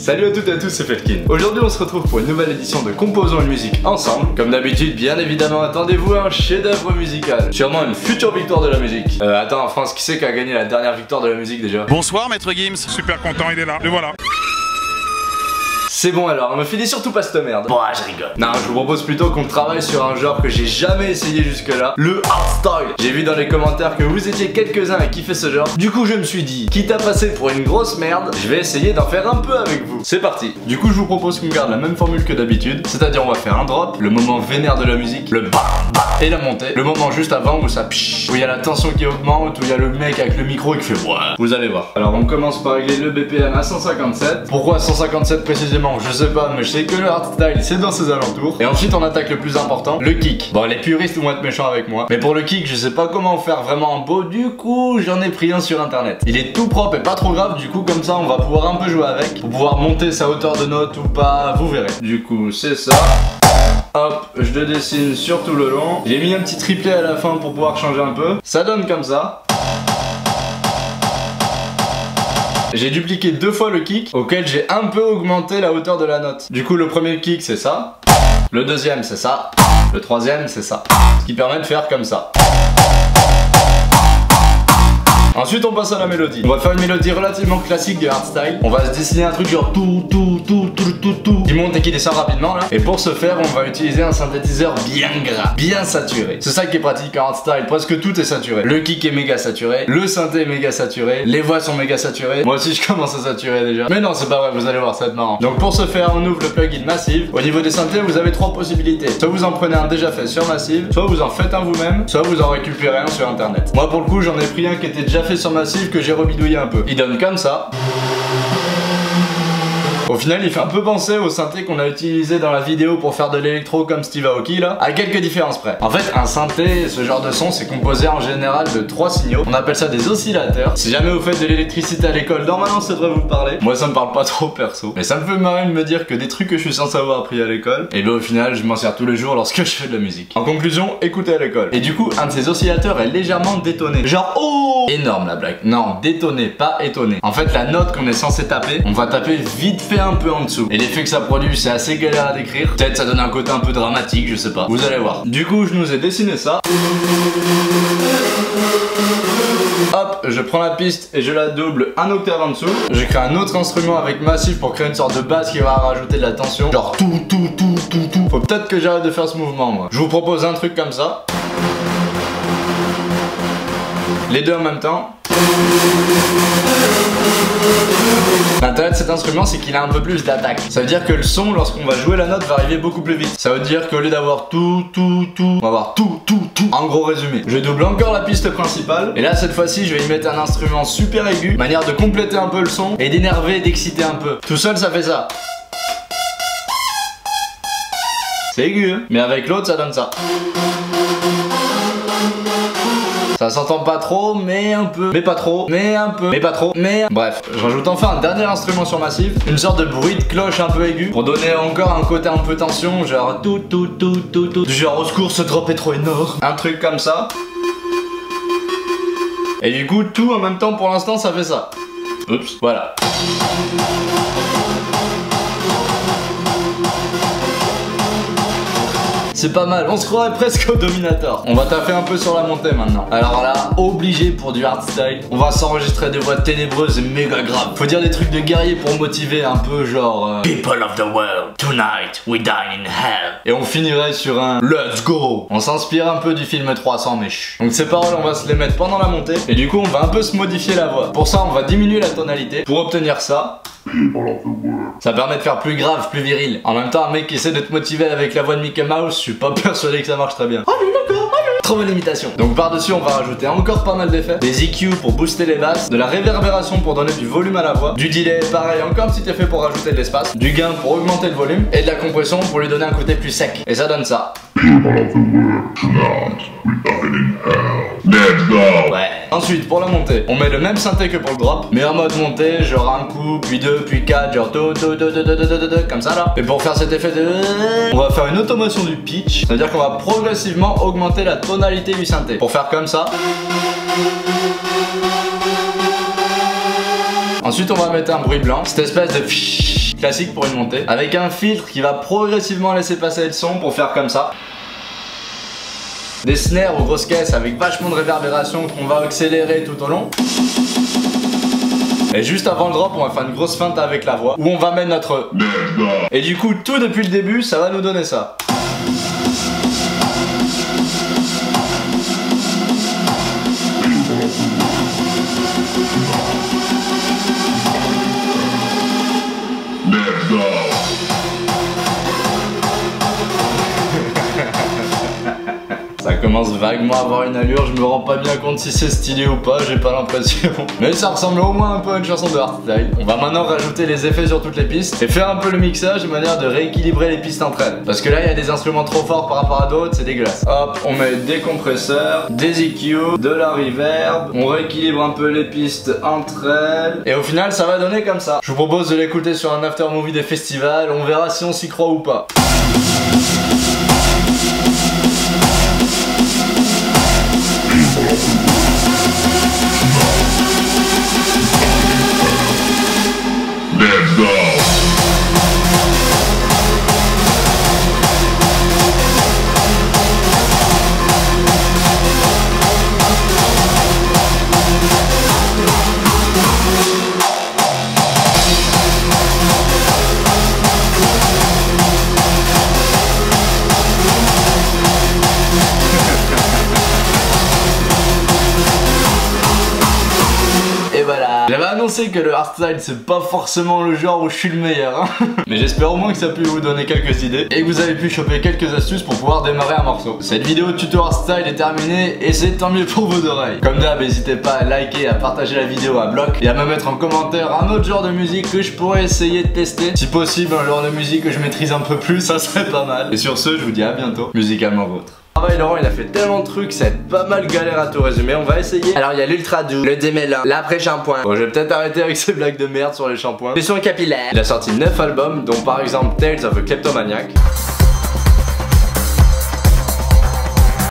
Salut à toutes et à tous, c'est Felkin. Aujourd'hui on se retrouve pour une nouvelle édition de Composons une musique ensemble. Comme d'habitude, bien évidemment, attendez-vous à un chef-d'œuvre musical. Sûrement une future victoire de la musique. Attends, en France, qui c'est qui a gagné la dernière victoire de la musique déjà? Bonsoir Maître Gims. Super content, il est là. Le voilà. C'est bon alors, me filez surtout pas cette merde. Bon, je rigole. Non, je vous propose plutôt qu'on travaille sur un genre que j'ai jamais essayé jusque là, le hardstyle. J'ai vu dans les commentaires que vous étiez quelques-uns à kiffer ce genre. Du coup, je me suis dit, quitte à passer pour une grosse merde, je vais essayer d'en faire un peu avec vous. C'est parti. Du coup, je vous propose qu'on garde la même formule que d'habitude. C'est-à-dire, on va faire un drop, le moment vénère de la musique, le bam bam et la montée. Le moment juste avant où ça psh, où il y a la tension qui augmente, où il y a le mec avec le micro qui fait ouais. Vous allez voir. Alors, on commence par régler le BPM à 157. Pourquoi 157 précisément? Je sais pas, mais je sais que le hardstyle c'est dans ses alentours. Et ensuite on attaque le plus important, le kick. Bon, les puristes vont être méchants avec moi, mais pour le kick je sais pas comment faire vraiment beau, du coup j'en ai pris un sur internet. Il est tout propre et pas trop grave, du coup comme ça on va pouvoir un peu jouer avec, pour pouvoir monter sa hauteur de note ou pas, vous verrez. Du coup c'est ça. Hop, je le dessine sur tout le long. J'ai mis un petit triplet à la fin pour pouvoir changer un peu. Ça donne comme ça. J'ai dupliqué 2 fois le kick, auquel j'ai un peu augmenté la hauteur de la note. Du coup, le premier kick, c'est ça. Le deuxième, c'est ça. Le troisième, c'est ça. Ce qui permet de faire comme ça. Ensuite on passe à la mélodie. On va faire une mélodie relativement classique de hardstyle. On va se dessiner un truc genre tout qui monte et qui descend rapidement là. Et pour ce faire on va utiliser un synthétiseur bien gras, bien saturé. C'est ça qui est pratique en hardstyle, presque tout est saturé. Le kick est méga saturé, le synthé est méga saturé, les voix sont méga saturées. Moi aussi je commence à saturer déjà. Mais non c'est pas vrai, vous allez voir, ça va être marrant. Donc pour ce faire on ouvre le plugin Massive. Au niveau des synthés vous avez 3 possibilités. Soit vous en prenez un déjà fait sur Massive, soit vous en faites un vous-même, soit vous en récupérez un sur internet. Moi pour le coup j'en ai pris un qui était déjà fait sur Massive que j'ai rebidouillé un peu. Il donne comme ça. Au final, il fait un peu penser au synthé qu'on a utilisé dans la vidéo pour faire de l'électro comme Steve Aoki là, à quelques différences près. En fait, un synthé, ce genre de son, c'est composé en général de 3 signaux. On appelle ça des oscillateurs. Si jamais vous faites de l'électricité à l'école, normalement ça devrait vous parler. Moi, ça me parle pas trop perso. Mais ça me fait marrer de me dire que des trucs que je suis censé avoir appris à l'école, et bien au final, je m'en sers tous les jours lorsque je fais de la musique. En conclusion, écoutez à l'école. Et du coup, un de ces oscillateurs est légèrement détonné. Genre, oh! Énorme la blague. Non, détonné, pas étonné. En fait, la note qu'on est censé taper, on va taper vite fait un peu en dessous. Et l'effet que ça produit, c'est assez galère à décrire. Peut-être ça donne un côté un peu dramatique, je sais pas. Vous allez voir. Du coup, je nous ai dessiné ça. Hop, je prends la piste et je la double un octave en dessous. Je crée un autre instrument avec Massive pour créer une sorte de basse qui va rajouter de la tension. Genre tout. Faut peut-être que j'arrête de faire ce mouvement, moi. Je vous propose un truc comme ça. Les deux en même temps. L'intérêt de cet instrument c'est qu'il a un peu plus d'attaque. Ça veut dire que le son lorsqu'on va jouer la note va arriver beaucoup plus vite. Ça veut dire qu'au lieu d'avoir tout, on va avoir tout. En gros résumé, je double encore la piste principale. Et là cette fois-ci je vais y mettre un instrument super aigu, manière de compléter un peu le son et d'énerver et d'exciter un peu. Tout seul ça fait ça. C'est aigu hein, mais avec l'autre ça donne ça. Ça s'entend pas trop, mais un peu. Mais pas trop, mais un peu. Mais pas trop, mais... Bref, je rajoute enfin un dernier instrument sur Massive. Une sorte de bruit de cloche un peu aigu. Pour donner encore un côté un peu tension. Genre tout. Du genre au secours, ce drop est trop énorme. Un truc comme ça. Et du coup, tout en même temps pour l'instant, ça fait ça. Oups, voilà. C'est pas mal, on se croirait presque au Dominator. On va taper un peu sur la montée maintenant. Alors là, obligé pour du hardstyle, on va s'enregistrer des voix ténébreuses et méga graves. Faut dire des trucs de guerrier pour motiver un peu genre People of the world, tonight we dine in hell. Et on finirait sur un Let's go. On s'inspire un peu du film 300 mais chut. Donc ces paroles on va se les mettre pendant la montée. Et du coup on va un peu se modifier la voix. Pour ça on va diminuer la tonalité pour obtenir ça. Ça permet de faire plus grave, plus viril. En même temps, un mec qui essaie de te motiver avec la voix de Mickey Mouse, je suis pas persuadé que ça marche très bien. Oh oui, d'accord, trop bonne imitation. Donc par-dessus, on va rajouter encore pas mal d'effets. Des EQ pour booster les basses, de la réverbération pour donner du volume à la voix, du delay, pareil, encore un petit effet pour rajouter de l'espace, du gain pour augmenter le volume, et de la compression pour lui donner un côté plus sec. Et ça donne ça. Ouais. Ensuite, pour la montée, on met le même synthé que pour le drop, mais en mode montée, genre un coup, puis 2, puis 4, genre comme ça là. Et pour faire cet effet de... on va faire une automation du pitch, c'est-à-dire qu'on va progressivement augmenter la tonalité du synthé. Pour faire comme ça. Ensuite on va mettre un bruit blanc, cette espèce de classique pour une montée, avec un filtre qui va progressivement laisser passer le son pour faire comme ça. Des snares aux grosses caisses avec vachement de réverbération qu'on va accélérer tout au long. Et juste avant le drop, on va faire une grosse feinte avec la voix où on va mettre notre. Et du coup, tout depuis le début, ça va nous donner ça. Ça commence vaguement à avoir une allure, je me rends pas bien compte si c'est stylé ou pas, j'ai pas l'impression. Mais ça ressemble au moins un peu à une chanson de hardstyle. On va maintenant rajouter les effets sur toutes les pistes et faire un peu le mixage de manière de rééquilibrer les pistes entre elles. Parce que là il y a des instruments trop forts par rapport à d'autres, c'est dégueulasse. Hop, on met des compresseurs, des EQ, de la reverb, on rééquilibre un peu les pistes entre elles. Et au final ça va donner comme ça. Je vous propose de l'écouter sur un after movie des festivals, on verra si on s'y croit ou pas. Let's go. J'avais annoncé que le hardstyle c'est pas forcément le genre où je suis le meilleur hein. Mais j'espère au moins que ça a pu vous donner quelques idées et que vous avez pu choper quelques astuces pour pouvoir démarrer un morceau. Cette vidéo tuto hardstyle est terminée et c'est tant mieux pour vos oreilles. Comme d'hab, n'hésitez pas à liker, à partager la vidéo à bloc et à me mettre en commentaire un autre genre de musique que je pourrais essayer de tester. Si possible un genre de musique que je maîtrise un peu plus, ça serait pas mal. Et sur ce, je vous dis à bientôt, musicalement vôtre. Laurent il a fait tellement de trucs, ça va être pas mal galère à tout résumer, on va essayer. Alors il y a l'ultra doux, le démêlant, l'après-shampoing. Bon, je vais peut-être arrêter avec ces blagues de merde sur les shampoings. Les soins capillaires. Il a sorti 9 albums, dont par exemple Tales of a Kleptomaniac.